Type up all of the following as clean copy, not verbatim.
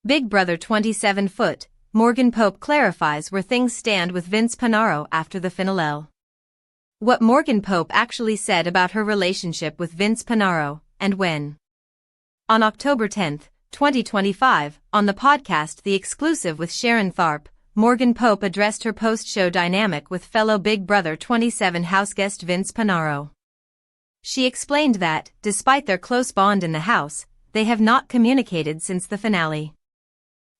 Big Brother 27 foot, Morgan Pope clarifies where things stand with Vince Panaro after the finale. What Morgan Pope actually said about her relationship with Vince Panaro, and when. On October 10, 2025, on the podcast The Exclusive with Sharon Tharp, Morgan Pope addressed her post-show dynamic with fellow Big Brother 27 houseguest Vince Panaro. She explained that, despite their close bond in the house, they have not communicated since the finale.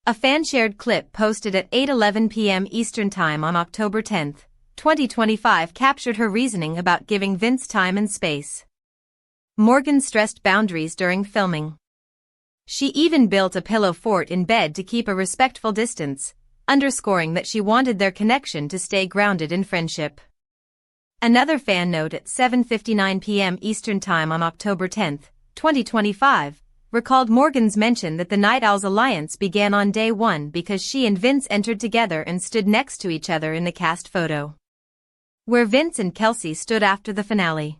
A fan-shared clip posted at 8:11 p.m. Eastern Time on October 10, 2025 captured her reasoning about giving Vince time and space. Morgan stressed boundaries during filming. She even built a pillow fort in bed to keep a respectful distance, underscoring that she wanted their connection to stay grounded in friendship. Another fan note at 7:59 p.m. Eastern Time on October 10, 2025, recalled Morgan's mention that the Night Owls alliance began on day one because she and Vince entered together and stood next to each other in the cast photo, where Vince and Kelsey stood after the finale.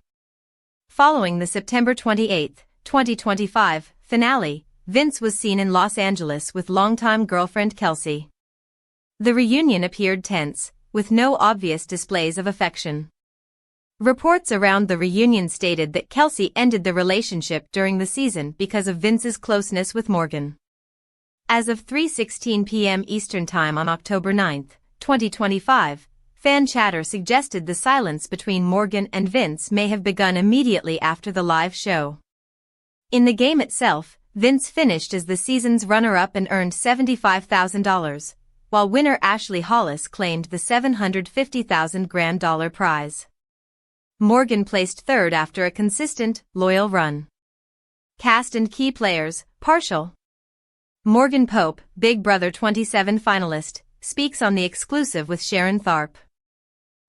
Following the September 28, 2025, finale, Vince was seen in Los Angeles with longtime girlfriend Kelsey. The reunion appeared tense, with no obvious displays of affection. Reports around the reunion stated that Kelsey ended the relationship during the season because of Vince's closeness with Morgan. As of 3:16 p.m. Eastern Time on October 9, 2025, fan chatter suggested the silence between Morgan and Vince may have begun immediately after the live show. In the game itself, Vince finished as the season's runner-up and earned $75,000, while winner Ashley Hollis claimed the $750,000 grand prize. Morgan placed third after a consistent, loyal run. Cast and key players, partial. Morgan Pope, Big Brother 27 finalist, speaks on The Exclusive with Sharon Tharp.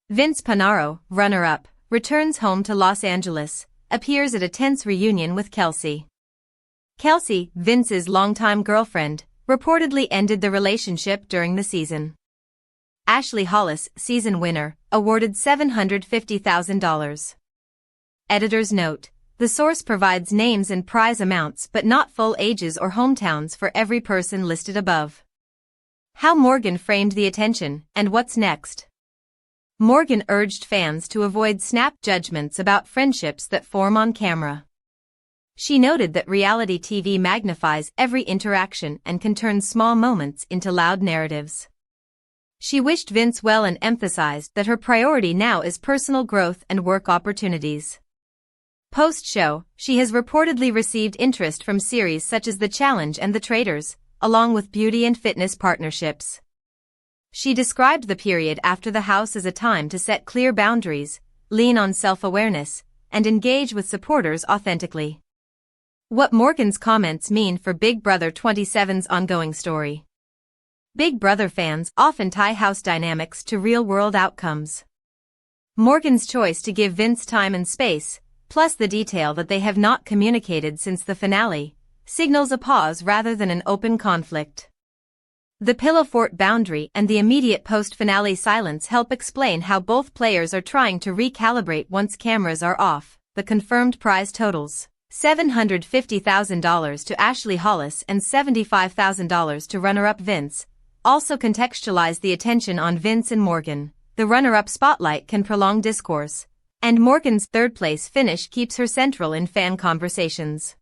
Vince Panaro, runner-up, returns home to Los Angeles, appears at a tense reunion with Kelsey. Kelsey, Vince's longtime girlfriend, reportedly ended the relationship during the season. Ashley Hollis, season winner, awarded $750,000. Editor's note: the source provides names and prize amounts but not full ages or hometowns for every person listed above. How Morgan framed the attention, and what's next? Morgan urged fans to avoid snap judgments about friendships that form on camera. She noted that reality TV magnifies every interaction and can turn small moments into loud narratives. She wished Vince well and emphasized that her priority now is personal growth and work opportunities. Post-show, she has reportedly received interest from series such as The Challenge and The Traitors, along with beauty and fitness partnerships. She described the period after the house as a time to set clear boundaries, lean on self-awareness, and engage with supporters authentically. What Morgan's comments mean for Big Brother 27's ongoing story. Big Brother fans often tie house dynamics to real-world outcomes. Morgan's choice to give Vince time and space, plus the detail that they have not communicated since the finale, signals a pause rather than an open conflict. The pillow fort boundary and the immediate post-finale silence help explain how both players are trying to recalibrate once cameras are off. The confirmed prize totals: $750,000 to Ashley Hollis and $75,000 to runner-up Vince, also contextualize the attention on Vince and Morgan. The runner-up spotlight can prolong discourse, and Morgan's third-place finish keeps her central in fan conversations.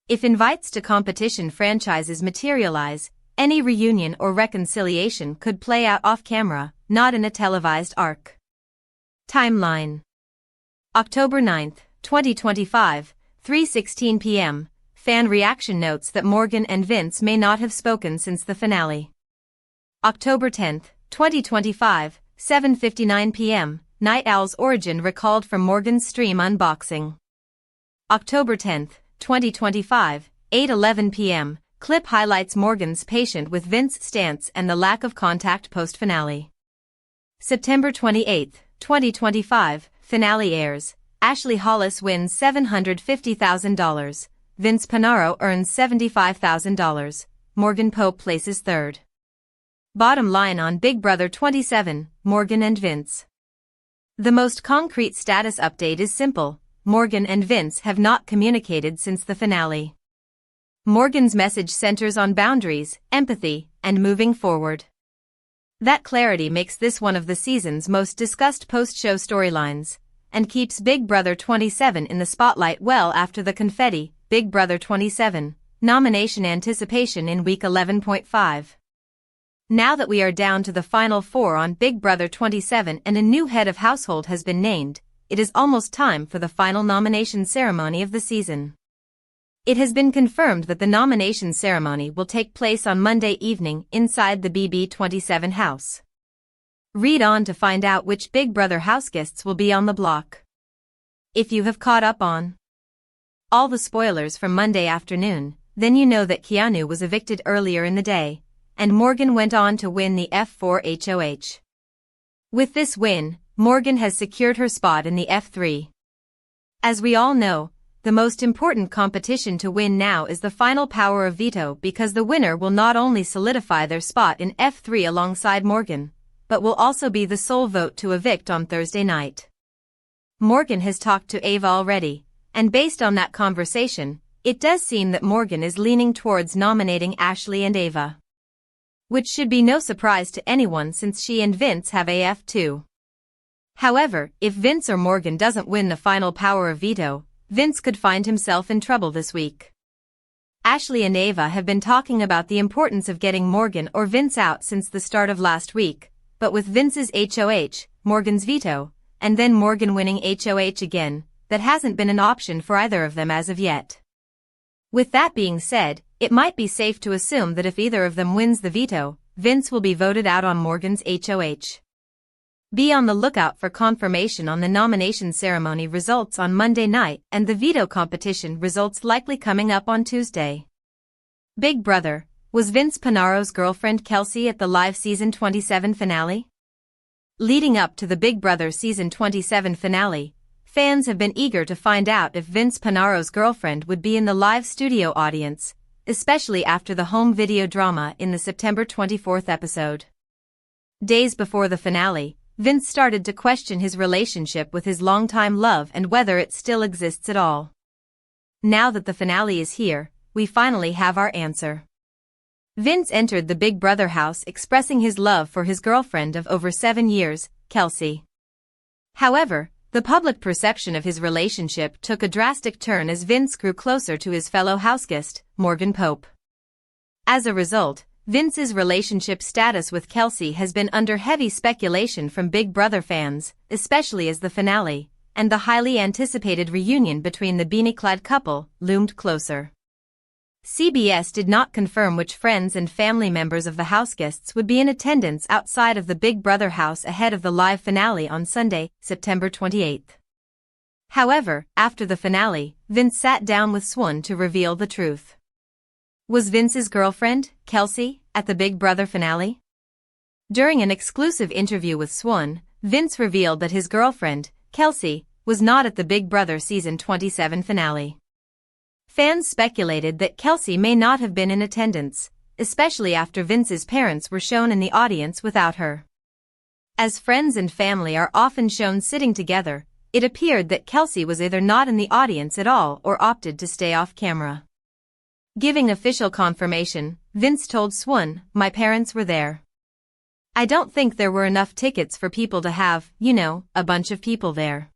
If invites to competition franchises materialize, any reunion or reconciliation could play out off-camera, not in a televised arc. Timeline: October 9, 2025, 3:16 p.m., fan reaction notes that Morgan and Vince may not have spoken since the finale. October 10, 2025, 7:59 p.m., Night Owl's origin recalled from Morgan's stream unboxing. October 10, 2025, 8:11 p.m., clip highlights Morgan's patient with Vince stance and the lack of contact post-finale. September 28, 2025, finale airs. Ashley Hollis wins $750,000. Vince Panaro earns $75,000. Morgan Pope places third. Bottom line on Big Brother 27, Morgan and Vince. The most concrete status update is simple: Morgan and Vince have not communicated since the finale. Morgan's message centers on boundaries, empathy, and moving forward. That clarity makes this one of the season's most discussed post-show storylines, and keeps Big Brother 27 in the spotlight well after the confetti, Big Brother 27, nomination anticipation in week 11.5. Now that we are down to the final four on Big Brother 27 and a new head of household has been named, it is almost time for the final nomination ceremony of the season. It has been confirmed that the nomination ceremony will take place on Monday evening inside the BB27 house. Read on to find out which Big Brother houseguests will be on the block. If you have caught up on all the spoilers from Monday afternoon, then you know that Keanu was evicted earlier in the day, and Morgan went on to win the F4 HOH. With this win, Morgan has secured her spot in the F3. As we all know, the most important competition to win now is the final power of veto because the winner will not only solidify their spot in F3 alongside Morgan, but will also be the sole vote to evict on Thursday night. Morgan has talked to Ava already, and based on that conversation, it does seem that Morgan is leaning towards nominating Ashley and Ava. Which should be no surprise to anyone since she and Vince have AF too. However, if Vince or Morgan doesn't win the final power of veto, Vince could find himself in trouble this week. Ashley and Ava have been talking about the importance of getting Morgan or Vince out since the start of last week, but with Vince's HOH, Morgan's veto, and then Morgan winning HOH again, that hasn't been an option for either of them as of yet. With that being said, it might be safe to assume that if either of them wins the veto, Vince will be voted out on Morgan's HOH. Be on the lookout for confirmation on the nomination ceremony results on Monday night and the veto competition results likely coming up on Tuesday. Big Brother, was Vince Panaro's girlfriend Kelsey at the live season 27 finale? Leading up to the Big Brother season 27 finale, fans have been eager to find out if Vince Panaro's girlfriend would be in the live studio audience, especially after the home video drama in the September 24th episode. Days before the finale, Vince started to question his relationship with his longtime love and whether it still exists at all. Now that the finale is here, we finally have our answer. Vince entered the Big Brother house expressing his love for his girlfriend of over 7 years, Kelsey. However, the public perception of his relationship took a drastic turn as Vince grew closer to his fellow houseguest, Morgan Pope. As a result, Vince's relationship status with Kelsey has been under heavy speculation from Big Brother fans, especially as the finale, and the highly anticipated reunion between the beanie-clad couple, loomed closer. CBS did not confirm which friends and family members of the houseguests would be in attendance outside of the Big Brother house ahead of the live finale on Sunday, September 28th. However, after the finale, Vince sat down with Swan to reveal the truth. Was Vince's girlfriend, Kelsey, at the Big Brother finale? During an exclusive interview with Swan, Vince revealed that his girlfriend, Kelsey, was not at the Big Brother season 27 finale. Fans speculated that Kelsey may not have been in attendance, especially after Vince's parents were shown in the audience without her. As friends and family are often shown sitting together, it appeared that Kelsey was either not in the audience at all or opted to stay off camera. Giving official confirmation, Vince told Swan, "My parents were there. I don't think there were enough tickets for people to have, a bunch of people there.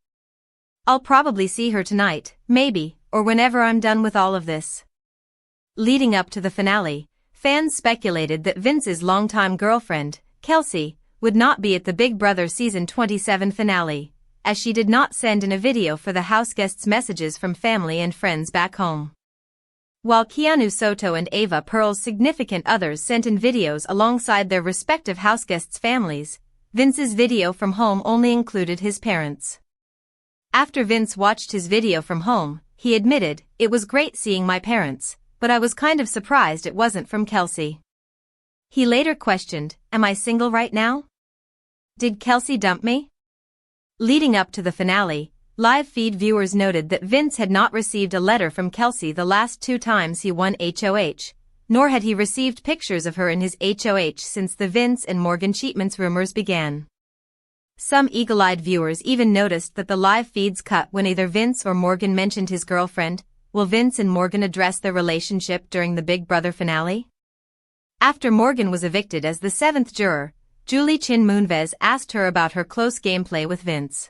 I'll probably see her tonight, maybe, or whenever I'm done with all of this." Leading up to the finale, fans speculated that Vince's longtime girlfriend, Kelsey, would not be at the Big Brother season 27 finale, as she did not send in a video for the houseguests' messages from family and friends back home. While Keanu, Soto and Ava Pearl's significant others sent in videos alongside their respective houseguests' families, Vince's video from home only included his parents. After Vince watched his video from home, he admitted, "It was great seeing my parents, but I was kind of surprised it wasn't from Kelsey." He later questioned, "Am I single right now? Did Kelsey dump me?" Leading up to the finale, live feed viewers noted that Vince had not received a letter from Kelsey the last 2 times he won HOH, nor had he received pictures of her in his HOH since the Vince and Morgan cheatments rumors began. Some eagle-eyed viewers even noticed that the live feeds cut when either Vince or Morgan mentioned his girlfriend, will Vince and Morgan address their relationship during the Big Brother finale? After Morgan was evicted as the 7th juror, Julie Chin Moonves asked her about her close gameplay with Vince.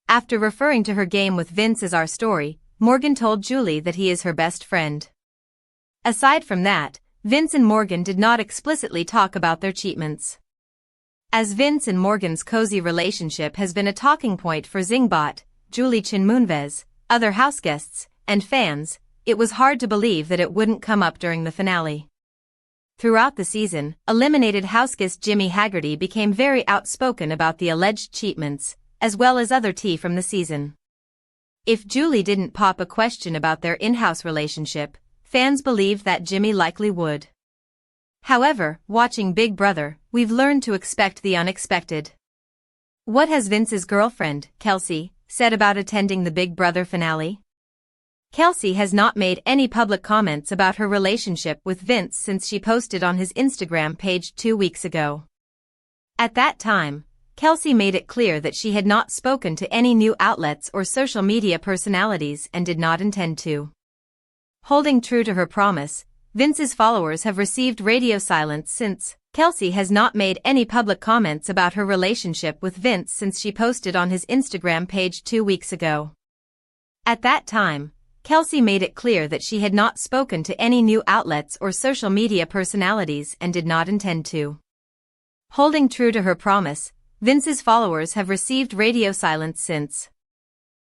After referring to her game with Vince as our story, Morgan told Julie that he is her best friend. Aside from that, Vince and Morgan did not explicitly talk about their cheatments. As Vince and Morgan's cozy relationship has been a talking point for Zingbot, Julie Chin Moonves, other houseguests, and fans, it was hard to believe that it wouldn't come up during the finale. Throughout the season, eliminated houseguest Jimmy Haggerty became very outspoken about the alleged cheatments, as well as other tea from the season. If Julie didn't pop a question about their in-house relationship, fans believed that Jimmy likely would. However, watching Big Brother, we've learned to expect the unexpected. What has Vince's girlfriend, Kelsey, said about attending the Big Brother finale? Kelsey has not made any public comments about her relationship with Vince since she posted on his Instagram page 2 weeks ago. At that time, Kelsey made it clear that she had not spoken to any new outlets or social media personalities and did not intend to. Holding true to her promise, Vince's followers have received radio silence since. Kelsey has not made any public comments about her relationship with Vince since she posted on his Instagram page 2 weeks ago. At that time, Kelsey made it clear that she had not spoken to any new outlets or social media personalities and did not intend to. Holding true to her promise, Vince's followers have received radio silence since.